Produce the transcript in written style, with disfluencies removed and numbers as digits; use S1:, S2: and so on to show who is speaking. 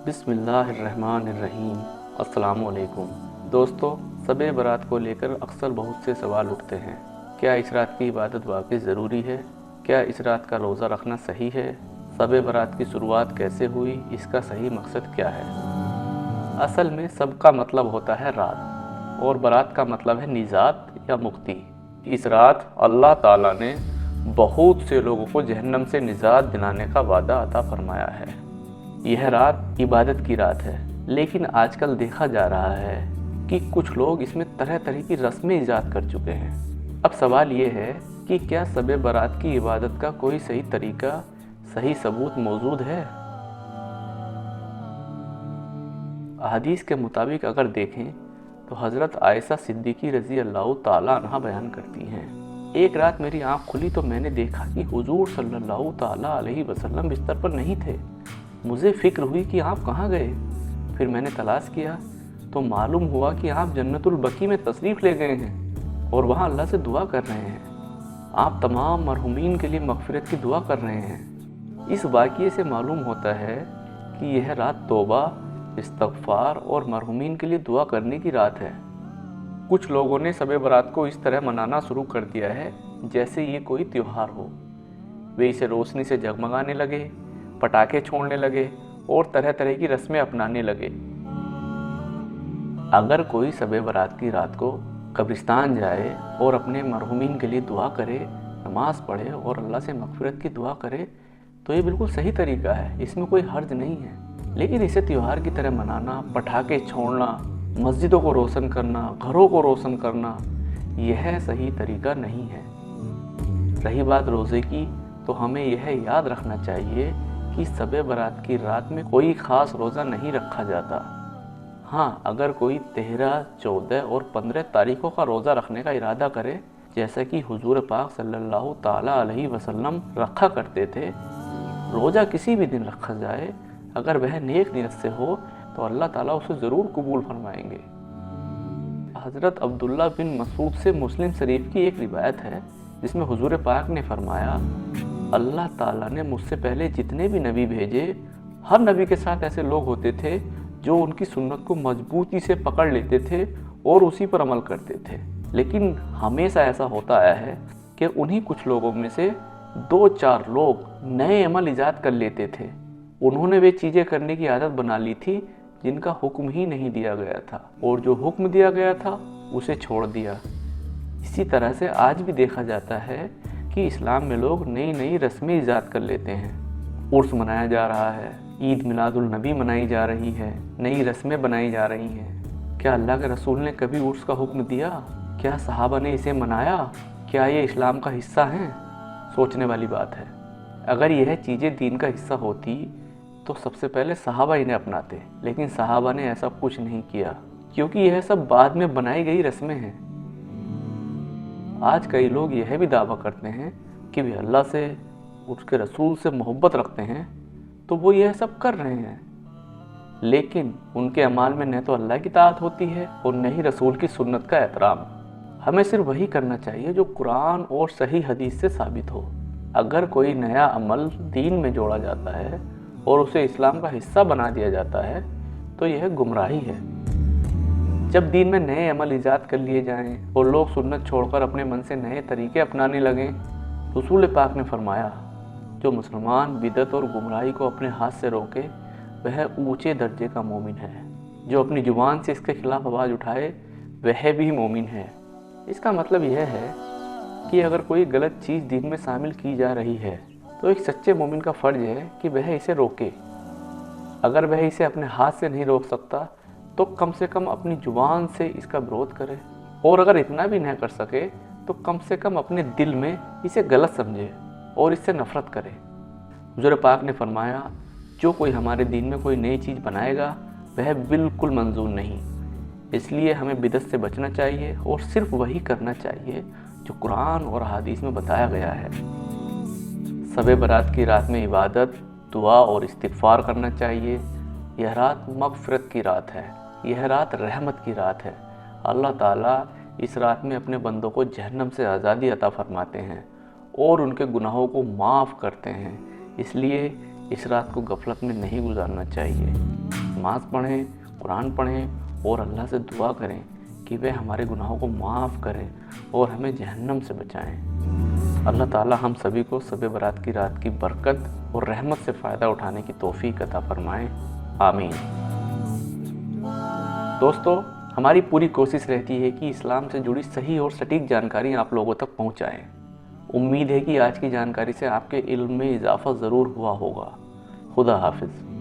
S1: बिस्मिल्लाहिर्रहमानिर्रहीम। अस्सलाम वालेकुम दोस्तों, शब बारात को लेकर अक्सर बहुत से सवाल उठते हैं। क्या इस रात की इबादत वाकई ज़रूरी है? क्या इस रात का रोज़ा रखना सही है? शब बारात की शुरुआत कैसे हुई? इसका सही मकसद क्या है? असल में सबका मतलब होता है रात, और बारात का मतलब है निजात या मुक्ति। इस रात अल्लाह ताला ने बहुत से लोगों को जहन्नम से निजात दिलाने का वादा अता फरमाया है। यह रात इबादत की रात है, लेकिन आजकल देखा जा रहा है कि कुछ लोग इसमें तरह तरह की रस्में ईजाद कर चुके हैं। अब सवाल ये है कि क्या शब बारात की इबादत का कोई सही तरीका, सही सबूत मौजूद है? हदीस के मुताबिक अगर देखें तो हज़रत आयशा सिद्दीकी रज़ी अल्लाह ताला अन्हा बयान करती हैं, एक रात मेरी आँख खुली तो मैंने देखा कि हुजूर सल्लल्लाहु ताला अलैहि वसल्लम बिस्तर पर नहीं थे। मुझे फ़िक्र हुई कि आप कहाँ गए। फिर मैंने तलाश किया तो मालूम हुआ कि आप जन्नतुल बकी में तशरीफ़ ले गए हैं और वहाँ अल्लाह से दुआ कर रहे हैं। आप तमाम मरहुमीन के लिए मग़फ़िरत की दुआ कर रहे हैं। इस वाक़ये से मालूम होता है कि यह रात तौबा, इस्तग़फ़ार और मरहुमीन के लिए दुआ करने की रात है। कुछ लोगों ने शब बारात को इस तरह मनाना शुरू कर दिया है जैसे ये कोई त्यौहार हो। वे इसे रोशनी से जगमगाने लगे, पटाखे छोड़ने लगे और तरह तरह की रस्में अपनाने लगे। अगर कोई शब बारात की रात को कब्रिस्तान जाए और अपने मरहुमीन के लिए दुआ करे, नमाज पढ़े और अल्लाह से मग़फ़िरत की दुआ करे तो ये बिल्कुल सही तरीका है, इसमें कोई हर्ज नहीं है। लेकिन इसे त्यौहार की तरह मनाना, पटाखे छोड़ना, मस्जिदों को रोशन करना, घरों को रोशन करना, यह सही तरीका नहीं है। रही बात रोज़े की, तो हमें यह याद रखना चाहिए कि शब बारात की रात में कोई ख़ास रोज़ा नहीं रखा जाता। हाँ, अगर कोई 13, 14 और 15 तारीख़ों का रोज़ा रखने का इरादा करे, जैसा कि हुजूर पाक सल्लल्लाहु ताला अलैहि वसल्लम रखा करते थे, रोज़ा किसी भी दिन रखा जाए, अगर वह नेक नियत से हो तो अल्लाह ताला उसे ज़रूर कबूल फरमाएंगे। हज़रत अब्दुल्ला बिन मसूद से मुस्लिम शरीफ की एक रिवायत है जिसमें हुजूर पाक ने फरमाया, अल्लाह ताला ने मुझसे पहले जितने भी नबी भेजे, हर नबी के साथ ऐसे लोग होते थे जो उनकी सुन्नत को मजबूती से पकड़ लेते थे और उसी पर अमल करते थे। लेकिन हमेशा ऐसा होता आया है कि उन्हीं कुछ लोगों में से 2-4 लोग नए अमल ईजाद कर लेते थे। उन्होंने वे चीज़ें करने की आदत बना ली थी जिनका हुक्म ही नहीं दिया गया था, और जो हुक्म दिया गया था उसे छोड़ दिया। इसी तरह से आज भी देखा जाता है कि इस्लाम में लोग नई नई रस्में ईजाद कर लेते हैं। उर्स मनाया जा रहा है, ईद मिलादुल नबी मनाई जा रही है, नई रस्में बनाई जा रही हैं। क्या अल्लाह के रसूल ने कभी उर्स का हुक्म दिया? क्या सहाबा ने इसे मनाया? क्या ये इस्लाम का हिस्सा हैं? सोचने वाली बात है। अगर यह चीज़ें दीन का हिस्सा होती तो सबसे पहले सहाबा इन्हें अपनाते, लेकिन सहाबा ने ऐसा कुछ नहीं किया, क्योंकि यह सब बाद में बनाई गई रस्में हैं। आज कई लोग यह भी दावा करते हैं कि वे अल्लाह से, उसके रसूल से मोहब्बत रखते हैं, तो वो यह सब कर रहे हैं, लेकिन उनके अमाल में न तो अल्लाह की ताअत होती है और न ही रसूल की सुन्नत का एहतराम। हमें सिर्फ वही करना चाहिए जो कुरान और सही हदीस से साबित हो। अगर कोई नया अमल दीन में जोड़ा जाता है और उसे इस्लाम का हिस्सा बना दिया जाता है तो यह गुमराही है। जब दीन में नए अमल ईजाद कर लिए जाएं और लोग सुन्नत छोड़कर अपने मन से नए तरीके अपनाने लगें, रसूल पाक ने फरमाया, जो मुसलमान बिदत और गुमराही को अपने हाथ से रोके वह ऊंचे दर्जे का मोमिन है। जो अपनी जुबान से इसके खिलाफ आवाज़ उठाए वह भी मोमिन है। इसका मतलब यह है कि अगर कोई गलत चीज़ दीन में शामिल की जा रही है तो एक सच्चे मोमिन का फ़र्ज है कि वह इसे रोके। अगर वह इसे अपने हाथ से नहीं रोक सकता तो कम से कम अपनी जुबान से इसका विरोध करे, और अगर इतना भी नहीं कर सके तो कम से कम अपने दिल में इसे गलत समझे और इससे नफ़रत करे। हुज़ूर पाक ने फरमाया, जो कोई हमारे दीन में कोई नई चीज़ बनाएगा वह बिल्कुल मंजूर नहीं। इसलिए हमें बिदत से बचना चाहिए और सिर्फ वही करना चाहिए जो कुरान और हदीस में बताया गया है। शब बारात की रात में इबादत, दुआ और इस्तिग़फ़ार करना चाहिए। यह रात मग़फ़िरत की रात है, यह रात रहमत की रात है। अल्लाह ताला इस रात में अपने बंदों को जहन्नम से आज़ादी अता फरमाते हैं और उनके गुनाहों को माफ़ करते हैं। इसलिए اس رات کو غفلت میں نہیں گزارنا چاہیے۔ نماز پڑھیں، قرآن پڑھیں اور اللہ سے دعا کریں کہ وہ ہمارے گناہوں کو معاف کریں اور ہمیں جہنم سے بچائیں۔ اللہ تعالی ہم سبھی کو شب برات کی رات کی برکت اور رحمت سے فائدہ اٹھانے کی توفیق عطا فرمائیں، آمین۔ دوستو، ہماری پوری کوشش رہتی ہے کہ اسلام سے جڑی صحیح اور سٹیک جانکاری آپ لوگوں تک پہنچائیں۔ امید ہے کہ آج کی جانکاری سے آپ کے علم میں اضافہ ضرور ہوا ہوگا۔ خدا حافظ۔